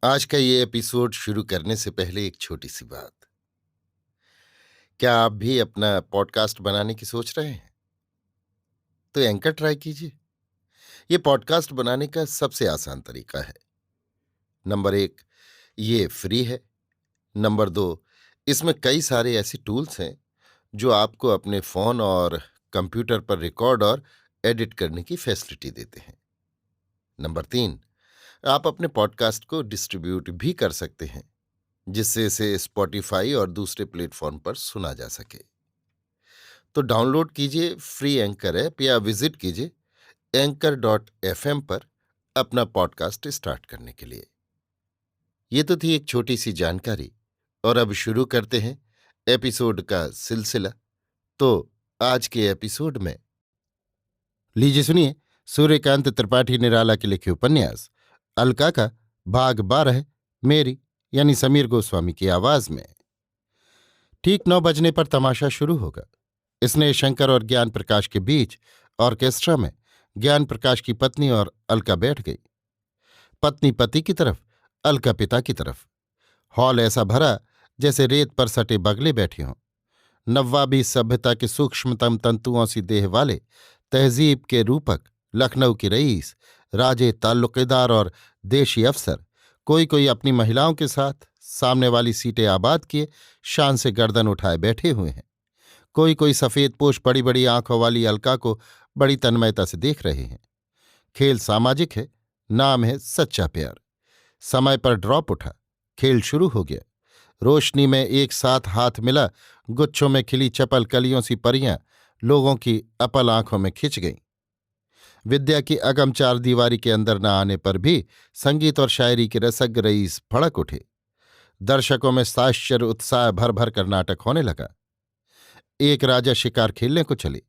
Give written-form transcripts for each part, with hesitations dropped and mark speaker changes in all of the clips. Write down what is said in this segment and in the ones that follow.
Speaker 1: आज का ये एपिसोड शुरू करने से पहले एक छोटी सी बात। क्या आप भी अपना पॉडकास्ट बनाने की सोच रहे हैं? तो एंकर ट्राई कीजिए। ये पॉडकास्ट बनाने का सबसे आसान तरीका है। नंबर 1, ये फ्री है। नंबर 2, इसमें कई सारे ऐसे टूल्स हैं जो आपको अपने फोन और कंप्यूटर पर रिकॉर्ड और एडिट करने की फैसिलिटी देते हैं। नंबर 3, आप अपने पॉडकास्ट को डिस्ट्रीब्यूट भी कर सकते हैं, जिससे इसे स्पॉटिफाई और दूसरे प्लेटफॉर्म पर सुना जा सके। तो डाउनलोड कीजिए फ्री एंकर ऐप या विजिट कीजिए anchor.fm पर अपना पॉडकास्ट स्टार्ट करने के लिए। ये तो थी एक छोटी सी जानकारी, और अब शुरू करते हैं एपिसोड का सिलसिला। तो आज के एपिसोड में लीजिए सुनिए सूर्यकांत त्रिपाठी निराला के लिखे उपन्यास अलका का भाग 12, मेरी यानी समीर गोस्वामी की आवाज में। ठीक 9 बजने पर तमाशा शुरू होगा। स्नेह शंकर और ज्ञान प्रकाश के बीच ऑर्केस्ट्रा में ज्ञान प्रकाश की पत्नी और अलका बैठ गई। पत्नी पति की तरफ, अलका पिता की तरफ। हॉल ऐसा भरा जैसे रेत पर सटे बगले बैठे हों। नव्वाबी सभ्यता के सूक्ष्मतम तंतुओं सी देह वाले, तहजीब के रूपक, लखनऊ की रईस, राजे ताल्लुकेदार और देशी अफसर, कोई कोई अपनी महिलाओं के साथ सामने वाली सीटें आबाद किए शान से गर्दन उठाए बैठे हुए हैं। कोई कोई सफेद पोश बड़ी बड़ी आंखों वाली अलका को बड़ी तन्मयता से देख रहे हैं। खेल सामाजिक है, नाम है सच्चा प्यार। समय पर ड्रॉप उठा, खेल शुरू हो गया। रोशनी में एक साथ हाथ मिला, गुच्छों में खिली चपल कलियों सी परियां लोगों की अपल आंखों में खिंच गईं। विद्या की अगम चार दीवारी के अंदर न आने पर भी संगीत और शायरी के रसज्ञ रईस भड़क उठे। दर्शकों में साश्चर्य उत्साह भर भर कर नाटक होने लगा। एक राजा शिकार खेलने को चले।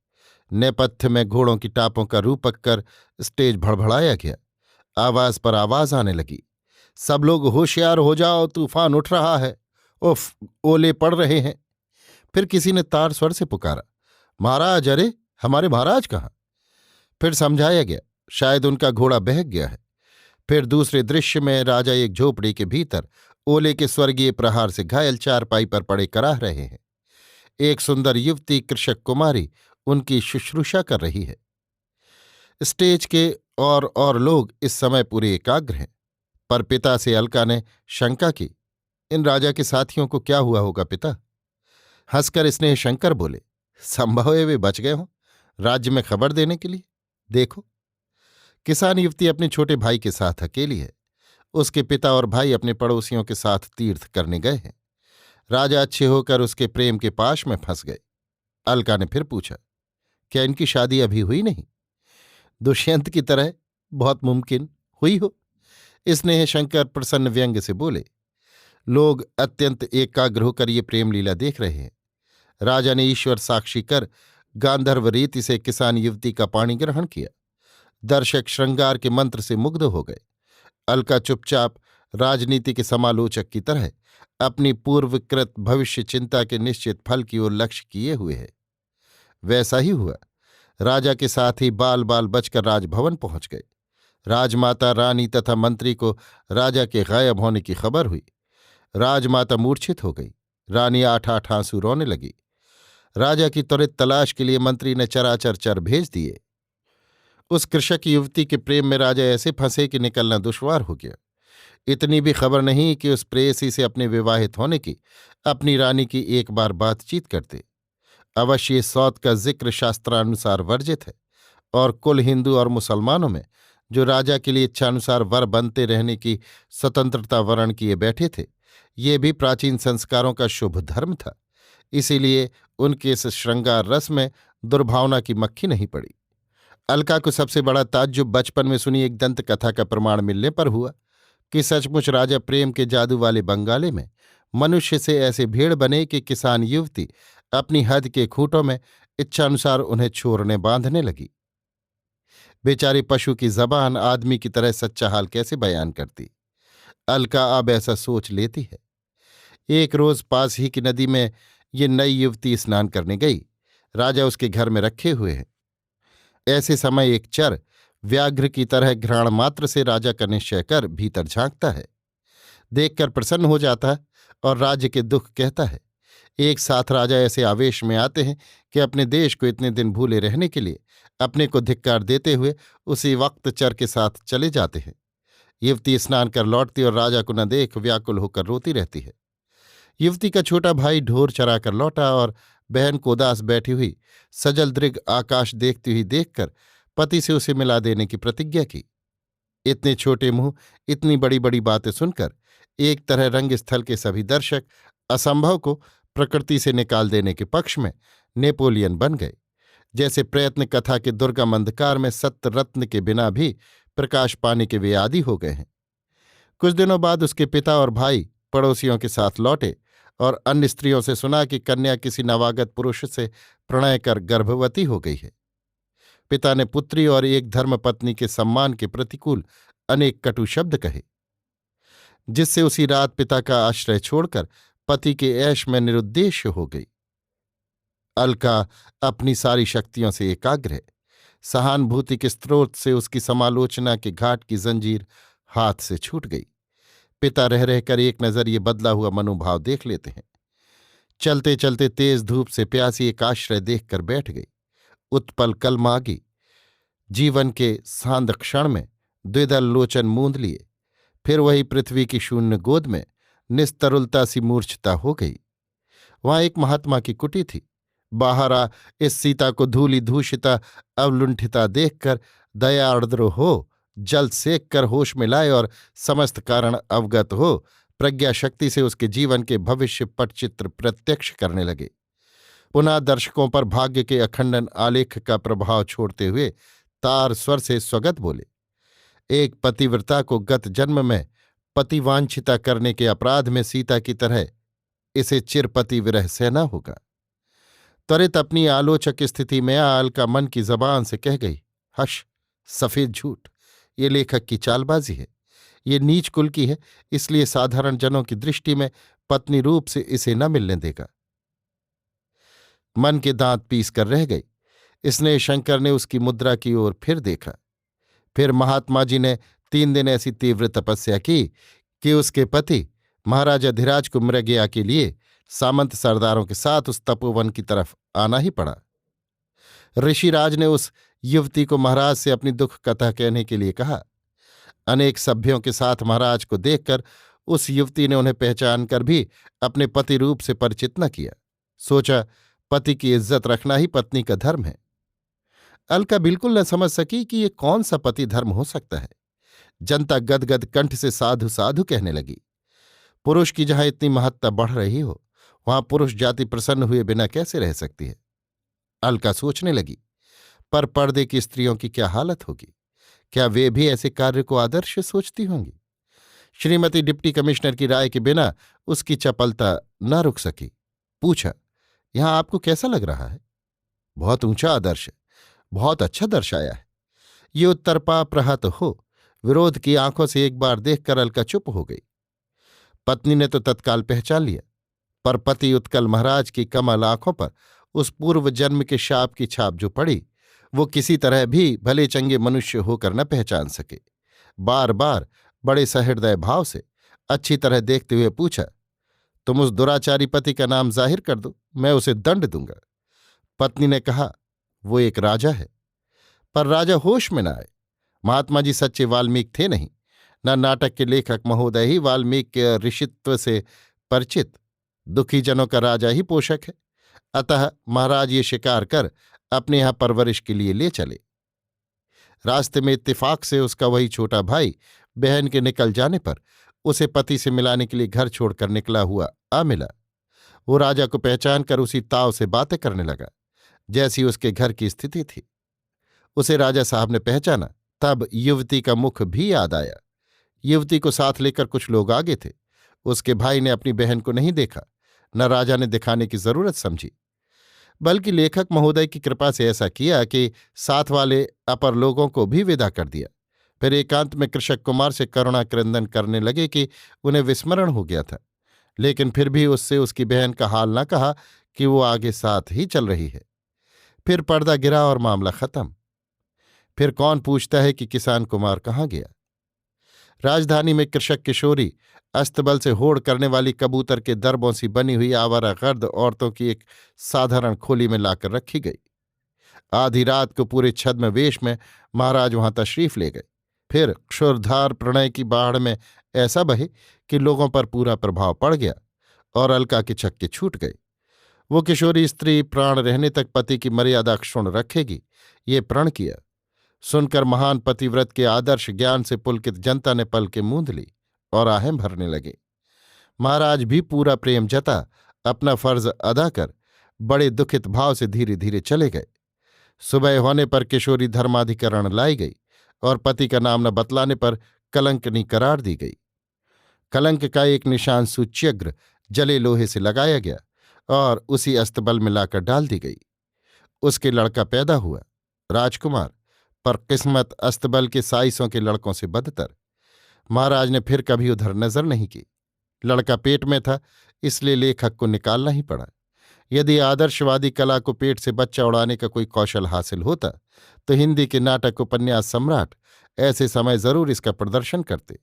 Speaker 1: नेपथ्य में घोड़ों की टापों का रूपक कर स्टेज भड़भड़ाया गया। आवाज पर आवाज आने लगी। सब लोग होशियार हो जाओ, तूफान उठ रहा है। उफ, ओले पड़ रहे हैं। फिर किसी ने तार स्वर से पुकारा, महाराज, अरे हमारे महाराज कहाँ? फिर समझाया गया, शायद उनका घोड़ा बहक गया है। फिर दूसरे दृश्य में राजा एक झोपड़ी के भीतर ओले के स्वर्गीय प्रहार से घायल चारपाई पर पड़े कराह रहे हैं। एक सुंदर युवती कृषक कुमारी उनकी शुश्रूषा कर रही है। स्टेज के और लोग इस समय पूरे एकाग्र हैं। पर पिता से अलका ने शंका की, इन राजा के साथियों को क्या हुआ होगा पिता? हंसकर स्नेह शंकर बोले, संभव है वे बच गए हों राज्य में खबर देने के लिए। देखो। किसान युवती अपने छोटे भाई के साथ अकेली है। उसके पिता और भाई अपने पड़ोसियों के साथ तीर्थ करने गए हैं। राजा अच्छे होकर उसके प्रेम के पाश में फंस गए। अलका ने फिर पूछा, क्या इनकी शादी अभी हुई नहीं? दुष्यंत की तरह बहुत मुमकिन हुई हो। स्नेह शंकर प्रसन्न व्यंग से बोले। लोग अत्यंत एकाग्र होकर ये प्रेम लीला देख रहे हैं। राजा ने ईश्वर साक्षी कर गांधर्व रीति से किसान युवती का पाणी ग्रहण किया। दर्शक श्रृंगार के मंत्र से मुग्ध हो गए। अलका चुपचाप राजनीति के समालोचक की तरह अपनी पूर्वकृत भविष्य चिंता के निश्चित फल की ओर लक्ष्य किए हुए है। वैसा ही हुआ। राजा के साथ ही बाल बाल बचकर राजभवन पहुंच गए। राजमाता, रानी तथा मंत्री को राजा के गायब होने की खबर हुई। राजमाता मूर्छित हो गई। रानी आठ आठ आंसू रोने लगी। राजा की त्वरित तलाश के लिए मंत्री ने चराचर चर भेज दिए। उस कृषक युवती के प्रेम में राजा ऐसे फंसे कि निकलना दुश्वार हो गया। इतनी भी खबर नहीं कि उस प्रेयसी से अपने विवाहित होने की अपनी रानी की एक बार बातचीत करते। अवश्य इस सौत का जिक्र शास्त्रानुसार वर्जित है, और कुल हिंदू और मुसलमानों में जो राजा के लिए इच्छानुसार वर बनते रहने की स्वतंत्रता वर्ण किए बैठे थे, ये भी प्राचीन संस्कारों का शुभ धर्म था। इसीलिए उनके इस श्रृंगार रस में दुर्भावना की मक्खी नहीं पड़ी। अलका को सबसे बड़ा ताज्जुब बचपन में सुनी एक दंत कथा का प्रमाण मिलने पर हुआ कि सचमुच राजा प्रेम के जादू वाले बंगाले में मनुष्य से ऐसे भेड़ बने कि किसान युवती अपनी हद के खूंटों में इच्छानुसार उन्हें छोड़ने बांधने लगी। बेचारे पशु की जबान आदमी की तरह सच्चा हाल कैसे बयान करती? अलका अब ऐसा सोच लेती है। एक रोज पास ही की नदी में ये नई युवती स्नान करने गई। राजा उसके घर में रखे हुए हैं। ऐसे समय एक चर व्याघ्र की तरह घ्राण मात्र से राजा का निश्चय कर भीतर झांकता है। देखकर प्रसन्न हो जाता है और राज्य के दुख कहता है। एक साथ राजा ऐसे आवेश में आते हैं कि अपने देश को इतने दिन भूले रहने के लिए अपने को धिक्कार देते हुए उसी वक्त चर के साथ चले जाते हैं। युवती स्नान कर लौटती और राजा को न देख व्याकुल होकर रोती रहती है। युवती का छोटा भाई ढोर चरा कर लौटा और बहन को उदास बैठी हुई सजल दृग आकाश देखती हुई देखकर पति से उसे मिला देने की प्रतिज्ञा की। इतने छोटे मुंह इतनी बड़ी बड़ी बातें सुनकर एक तरह रंगस्थल के सभी दर्शक असंभव को प्रकृति से निकाल देने के पक्ष में नेपोलियन बन गए। जैसे प्रयत्न कथा के दुर्गम अंधकार में सत्य रत्न के बिना भी प्रकाश पाने के वे आदी हो गए हैं। कुछ दिनों बाद उसके पिता और भाई पड़ोसियों के साथ लौटे और अन्य स्त्रियों से सुना कि कन्या किसी नवागत पुरुष से प्रणय कर गर्भवती हो गई है। पिता ने पुत्री और एक धर्मपत्नी के सम्मान के प्रतिकूल अनेक कटु शब्द कहे, जिससे उसी रात पिता का आश्रय छोड़कर पति के ऐश में निरुद्देश्य हो गई। अलका अपनी सारी शक्तियों से एकाग्र है। सहानुभूति के स्रोत से उसकी समालोचना के घाट की जंजीर हाथ से छूट गई। पिता रह रहकर एक नजर ये बदला हुआ मनोभाव देख लेते हैं। चलते चलते तेज धूप से प्यासी एक आश्रय देखकर बैठ गई। उत्पल कलमागी जीवन के सांद क्षण में द्विदल लोचन मूंद लिए, फिर वही पृथ्वी की शून्य गोद में निस्तरुलता सी मूर्छता हो गई। वहां एक महात्मा की कुटी थी। बाहर आ इस सीता को धूलि दूषिता अवलुंठिता देखकर दया आर्द्र हो जल सेक कर होश में लाए और समस्त कारण अवगत हो प्रज्ञा शक्ति से उसके जीवन के भविष्य पटचित्र प्रत्यक्ष करने लगे। पुनः दर्शकों पर भाग्य के अखंडन आलेख का प्रभाव छोड़ते हुए तार स्वर से स्वगत बोले, एक पतिव्रता को गत जन्म में पतिवांछिता करने के अपराध में सीता की तरह इसे चिरपति विरह सहना होगा। त्वरित अपनी आलोचक स्थिति में अलका मन की जबान से कह गई, हश, सफेद झूठ, ये लेखक की चालबाजी है। ये नीच कुल की है, इसलिए साधारण जनों की दृष्टि में पत्नी रूप से इसे न मिलने देगा। मन के दांत पीस कर रह गई। स्नेह शंकर ने उसकी मुद्रा की ओर फिर देखा। फिर महात्मा जी ने 3 दिन ऐसी तीव्र तपस्या की कि उसके पति महाराजा धीराज को मृगया के लिए सामंत सरदारों के साथ उस तपोवन की तरफ आना ही पड़ा। ऋषिराज ने उस युवती को महाराज से अपनी दुख कथा कहने के लिए कहा। अनेक सभ्यों के साथ महाराज को देखकर उस युवती ने उन्हें पहचान कर भी अपने पति रूप से परिचित न किया। सोचा, पति की इज्जत रखना ही पत्नी का धर्म है। अलका बिल्कुल न समझ सकी कि ये कौन सा पति धर्म हो सकता है। जनता गदगद कंठ से साधु साधु कहने लगी। पुरुष की जहां इतनी महत्ता बढ़ रही हो, वहां पुरुष जाति प्रसन्न हुए बिना कैसे रह सकती है। अलका सोचने लगी, पर पर्दे की स्त्रियों की क्या हालत होगी? क्या वे भी ऐसे कार्य को आदर्श सोचती होंगी? श्रीमती डिप्टी कमिश्नर की राय के बिना उसकी चपलता न रुक सकी। पूछा, यहां आपको कैसा लग रहा है? बहुत ऊंचा आदर्श है, बहुत अच्छा दर्शाया है। ये उत्तरपा प्रहत हो विरोध की आंखों से एक बार देखकर अलका चुप हो गई। पत्नी ने तो तत्काल पहचान लिया, पर पति उत्कल महाराज की कमल आंखों पर उस पूर्व जन्म के शाप की छाप जो पड़ी, वो किसी तरह भी भले चंगे मनुष्य होकर न पहचान सके। बार बार बड़े सहृदय भाव से अच्छी तरह देखते हुए पूछा, तुम उस दुराचारी पति का नाम जाहिर कर दो, मैं उसे दंड दूंगा। पत्नी ने कहा, वो एक राजा है। पर राजा होश में न आए। महात्मा जी सच्चे वाल्मीकि थे नहीं, न नाटक के लेखक महोदय ही वाल्मीकि के ऋषित्व से परिचित। दुखी जनों का राजा ही पोषक है। अतः महाराज ये शिकार कर अपने यहां परवरिश के लिए ले चले। रास्ते में इत्तेफाक से उसका वही छोटा भाई बहन के निकल जाने पर उसे पति से मिलाने के लिए घर छोड़कर निकला हुआ आ मिला। वो राजा को पहचान कर उसी ताव से बातें करने लगा जैसी उसके घर की स्थिति थी। उसे राजा साहब ने पहचाना, तब युवती का मुख भी याद आया। युवती को साथ लेकर कुछ लोग आगे थे। उसके भाई ने अपनी बहन को नहीं देखा, न राजा ने दिखाने की जरूरत समझी, बल्कि लेखक महोदय की कृपा से ऐसा किया कि साथ वाले अपर लोगों को भी विदा कर दिया। फिर एकांत में कृषक कुमार से करुणा क्रंदन करने लगे कि उन्हें विस्मरण हो गया था, लेकिन फिर भी उससे उसकी बहन का हाल न कहा कि वो आगे साथ ही चल रही है। फिर पर्दा गिरा और मामला खत्म। फिर कौन पूछता है कि किसान कुमार कहाँ गया? राजधानी में कृषक किशोरी अस्तबल से होड़ करने वाली कबूतर के दरबों सी बनी हुई आवारा गर्द औरतों की एक साधारण खोली में लाकर रखी गई। आधी रात को पूरे छद्म वेश में महाराज वहां तशरीफ ले गए। फिर क्षुरधार प्रणय की बाढ़ में ऐसा बहे कि लोगों पर पूरा प्रभाव पड़ गया और अलका के छक्के छूट गए। वो किशोरी स्त्री प्राण रहने तक पति की मर्यादा क्षुण्ण रखेगी, ये प्रण किया। सुनकर महान पतिव्रत के आदर्श ज्ञान से पुलकित जनता ने पलकें मूंद ली और आहें भरने लगे। महाराज भी पूरा प्रेम जता अपना फर्ज अदा कर बड़े दुखित भाव से धीरे धीरे चले गए। सुबह होने पर किशोरी धर्माधिकरण लाई गई और पति का नाम न बतलाने पर कलंकनी करार दी गई। कलंक का एक निशान सूच्यग्र जले लोहे से लगाया गया और उसी अस्तबल में लाकर डाल दी गई। उसके लड़का पैदा हुआ, राजकुमार, पर किस्मत अस्तबल के साइसों के लड़कों से बदतर। महाराज ने फिर कभी उधर नजर नहीं की। लड़का पेट में था, इसलिए लेखक को निकालना ही पड़ा। यदि आदर्शवादी कला को पेट से बच्चा उड़ाने का कोई कौशल हासिल होता तो हिंदी के नाटक उपन्यास सम्राट ऐसे समय जरूर इसका प्रदर्शन करते।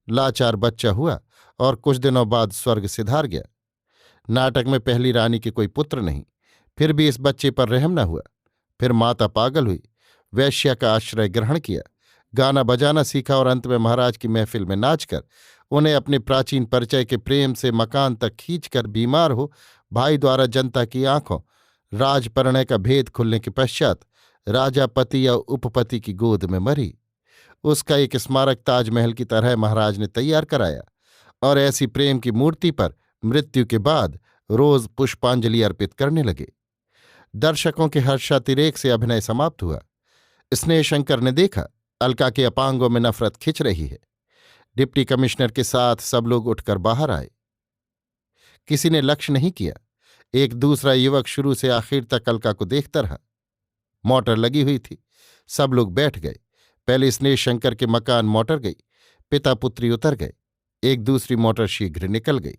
Speaker 1: लाचार बच्चा हुआ और कुछ दिनों बाद स्वर्ग सिधार गया। नाटक में पहली रानी के कोई पुत्र नहीं, फिर भी इस बच्चे पर रहम न हुआ। फिर माता पागल हुई, वैश्या का आश्रय ग्रहण किया, गाना बजाना सीखा और अंत में महाराज की महफिल में नाचकर उन्हें अपने प्राचीन परिचय के प्रेम से मकान तक खींचकर बीमार हो भाई द्वारा जनता की आंखों राजपरिणय का भेद खुलने के पश्चात राजा पति या उपपति की गोद में मरी। उसका एक स्मारक ताजमहल की तरह महाराज ने तैयार कराया और ऐसी प्रेम की मूर्ति पर मृत्यु के बाद रोज पुष्पांजलि अर्पित करने लगे। दर्शकों के हर्षातिरेक से अभिनय समाप्त हुआ। स्नेहशंकर ने देखा अलका के अपांगों में नफरत खिंच रही है। डिप्टी कमिश्नर के साथ सब लोग उठकर बाहर आए। किसी ने लक्ष्य नहीं किया। एक दूसरा युवक शुरू से आखिर तक अलका को देखता रहा। मोटर लगी हुई थी, सब लोग बैठ गए। पहले स्नेहशंकर के मकान मोटर गई, पिता पुत्री उतर गए। एक दूसरी मोटर शीघ्र निकल गई।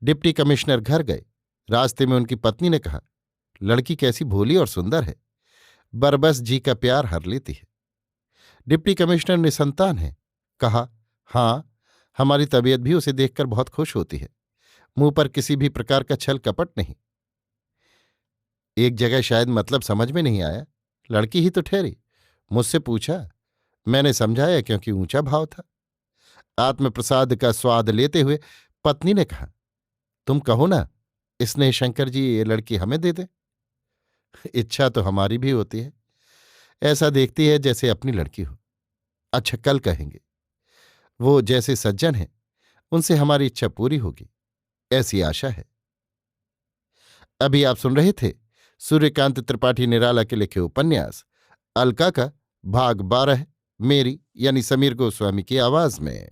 Speaker 1: डिप्टी कमिश्नर घर गए। रास्ते में उनकी पत्नी ने कहा, लड़की कैसी भोली और सुंदर है, बरबस जी का प्यार हर लेती है। डिप्टी कमिश्नर निसंतान है। कहा, हाँ, हमारी तबीयत भी उसे देखकर बहुत खुश होती है। मुंह पर किसी भी प्रकार का छल कपट नहीं। एक जगह शायद मतलब समझ में नहीं आया, लड़की ही तो ठहरी। मुझसे पूछा, मैंने समझाया क्योंकि ऊंचा भाव था। आत्मप्रसाद का स्वाद लेते हुए पत्नी ने कहा, तुम कहो ना स्नेहशंकर जी ये लड़की हमें दे दे। इच्छा तो हमारी भी होती है, ऐसा देखती है जैसे अपनी लड़की हो। अच्छा, कल कहेंगे। वो जैसे सज्जन हैं उनसे हमारी इच्छा पूरी होगी, ऐसी आशा है। अभी आप सुन रहे थे सूर्यकांत त्रिपाठी निराला के लिखे उपन्यास अलका का भाग 12, मेरी यानी समीर गोस्वामी की आवाज में।